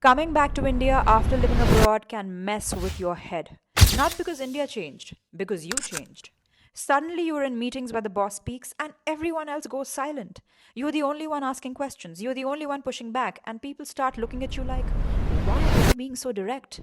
Coming back to India after living abroad can mess with your head. Not because India changed, because you changed. Suddenly you're in meetings where the boss speaks and everyone else goes silent. You're the only one asking questions, you're the only one pushing back, and people start looking at you like, why are you being so direct?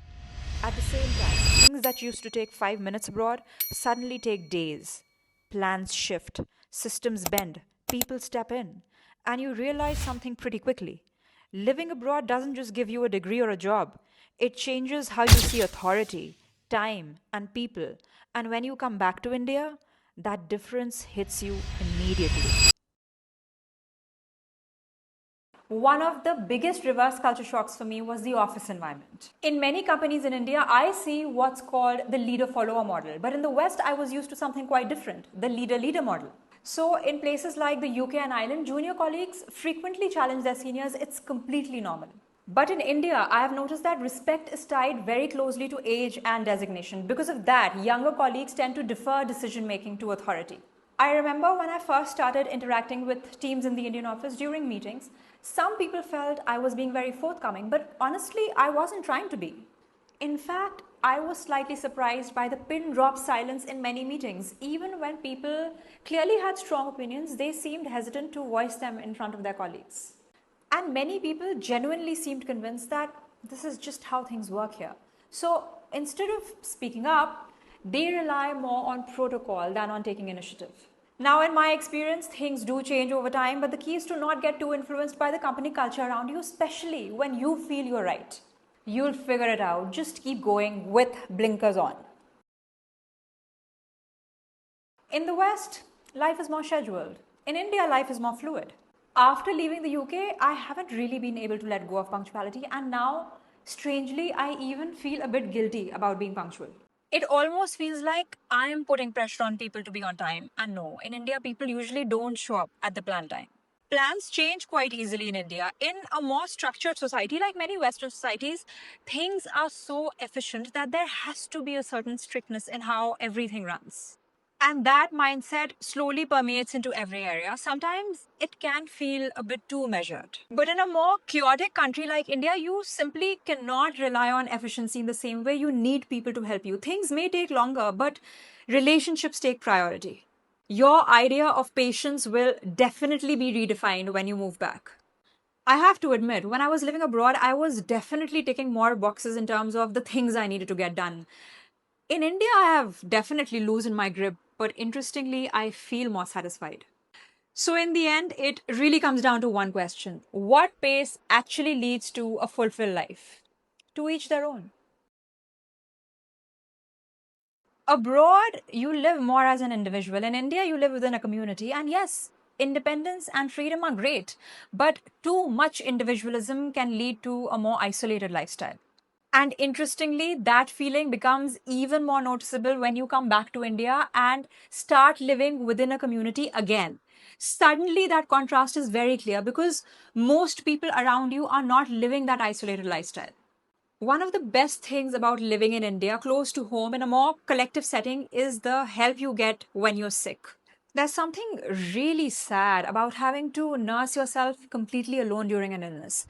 At the same time, things that used to take 5 minutes abroad suddenly take days. Plans shift, systems bend, people step in, and you realize something pretty quickly. Living abroad doesn't just give you a degree or a job, it changes how you see authority, time, and people. And when you come back to India, that difference hits you immediately. One of the biggest reverse culture shocks for me was the office environment. In many companies in India, I see what's called the leader follower model. But in the West, I was used to something quite different, the leader leader model. So, in places like the UK and Ireland, junior colleagues frequently challenge their seniors. It's completely normal. But in India, I have noticed that respect is tied very closely to age and designation. Because of that, younger colleagues tend to defer decision making to authority. I remember when I first started interacting with teams in the Indian office during meetings, some people felt I was being very forthcoming, but honestly, I wasn't trying to be. In fact, I was slightly surprised by the pin drop silence in many meetings. Even when people clearly had strong opinions, they seemed hesitant to voice them in front of their colleagues. And many people genuinely seemed convinced that this is just how things work here. So instead of speaking up, they rely more on protocol than on taking initiative. Now, in my experience, things do change over time, but the key is to not get too influenced by the company culture around you, especially when you feel you're right. You'll figure it out. Just keep going with blinkers on. In the West, life is more scheduled. In India, life is more fluid. After leaving the UK, I haven't really been able to let go of punctuality, and now, strangely, I even feel a bit guilty about being punctual. It almost feels like I am putting pressure on people to be on time. And no, in India, people usually don't show up at the planned time. Plans change quite easily in India. In a more structured society, like many Western societies, things are so efficient that there has to be a certain strictness in how everything runs. And that mindset slowly permeates into every area. Sometimes it can feel a bit too measured. But in a more chaotic country like India, you simply cannot rely on efficiency in the same way. You need people to help you. Things may take longer, but relationships take priority. Your idea of patience will definitely be redefined when you move back. I have to admit, when I was living abroad, I was definitely ticking more boxes in terms of the things I needed to get done. In India, I have definitely loosened my grip, but interestingly, I feel more satisfied. So, in the end, it really comes down to one question: what pace actually leads to a fulfilled life? To each their own. Abroad, you live more as an individual. In India, you live within a community. And yes, independence and freedom are great, but too much individualism can lead to a more isolated lifestyle. And interestingly, that feeling becomes even more noticeable when you come back to India and start living within a community again. Suddenly, that contrast is very clear because most people around you are not living that isolated lifestyle. One of the best things about living in India, close to home, in a more collective setting, is the help you get when you're sick. There's something really sad about having to nurse yourself completely alone during an illness.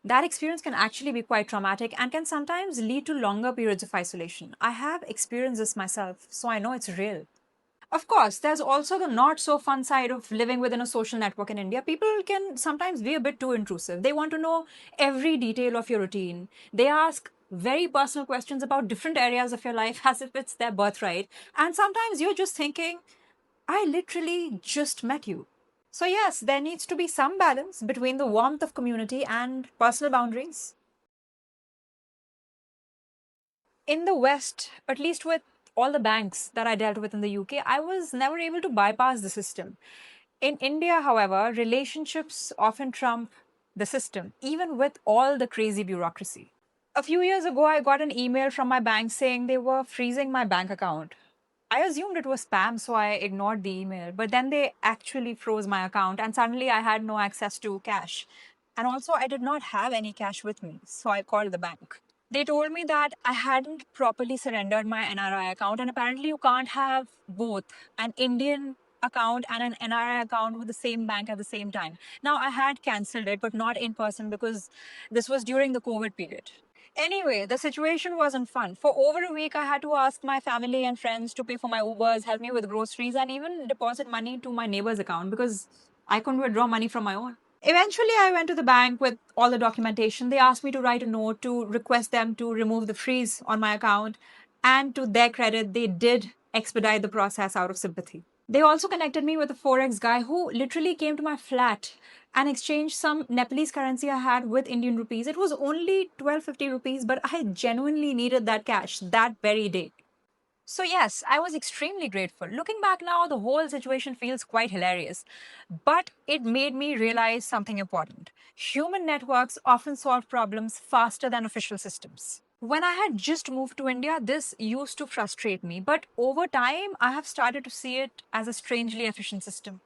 That experience can actually be quite traumatic and can sometimes lead to longer periods of isolation. I have experienced this myself, so I know it's real. Of course, there's also the not so fun side of living within a social network in India. People can sometimes be a bit too intrusive. They want to know every detail of your routine. They ask very personal questions about different areas of your life as if it's their birthright. And sometimes you're just thinking, I literally just met you. So, yes, there needs to be some balance between the warmth of community and personal boundaries. In the West, at least with all the banks that I dealt with in the UK, I was never able to bypass the system. In India, however, relationships often trump the system, even with all the crazy bureaucracy. A few years ago, I got an email from my bank saying they were freezing my bank account. I assumed it was spam, so I ignored the email. But then they actually froze my account, and suddenly I had no access to cash. And also, I did not have any cash with me, so I called the bank. They told me that I hadn't properly surrendered my NRI account, and apparently, you can't have both an Indian account and an NRI account with the same bank at the same time. Now, I had cancelled it, but not in person because this was during the COVID period. Anyway, the situation wasn't fun. For over a week, I had to ask my family and friends to pay for my Ubers, help me with groceries, and even deposit money to my neighbor's account because I couldn't withdraw money from my own. Eventually, I went to the bank with all the documentation. They asked me to write a note to request them to remove the freeze on my account. And to their credit, they did expedite the process out of sympathy. They also connected me with a Forex guy who literally came to my flat and exchanged some Nepalese currency I had with Indian rupees. It was only 1250 rupees, but I genuinely needed that cash that very day. So, yes, I was extremely grateful. Looking back now, the whole situation feels quite hilarious. But it made me realize something important. Human networks often solve problems faster than official systems. When I had just moved to India, this used to frustrate me. But over time, I have started to see it as a strangely efficient system.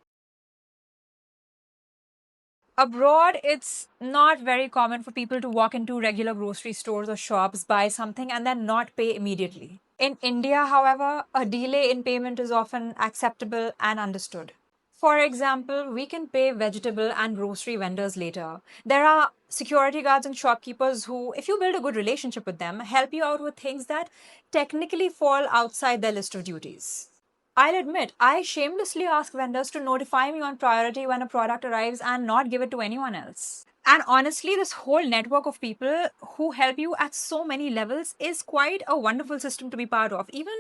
Abroad, it's not very common for people to walk into regular grocery stores or shops, buy something, and then not pay immediately. In India, however, a delay in payment is often acceptable and understood. For example, we can pay vegetable and grocery vendors later. There are security guards and shopkeepers who, if you build a good relationship with them, help you out with things that technically fall outside their list of duties. I'll admit, I shamelessly ask vendors to notify me on priority when a product arrives and not give it to anyone else. And honestly, this whole network of people who help you at so many levels is quite a wonderful system to be part of. Even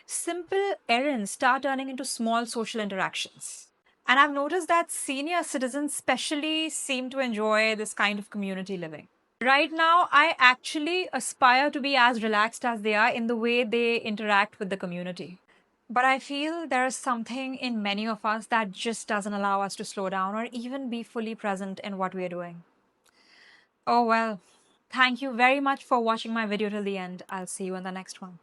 simple errands start turning into small social interactions. And I've noticed that senior citizens, especially, seem to enjoy this kind of community living. Right now, I actually aspire to be as relaxed as they are in the way they interact with the community. But I feel there is something in many of us that just doesn't allow us to slow down or even be fully present in what we are doing. Oh well. Thank you very much for watching my video till the end. I'll see you in the next one.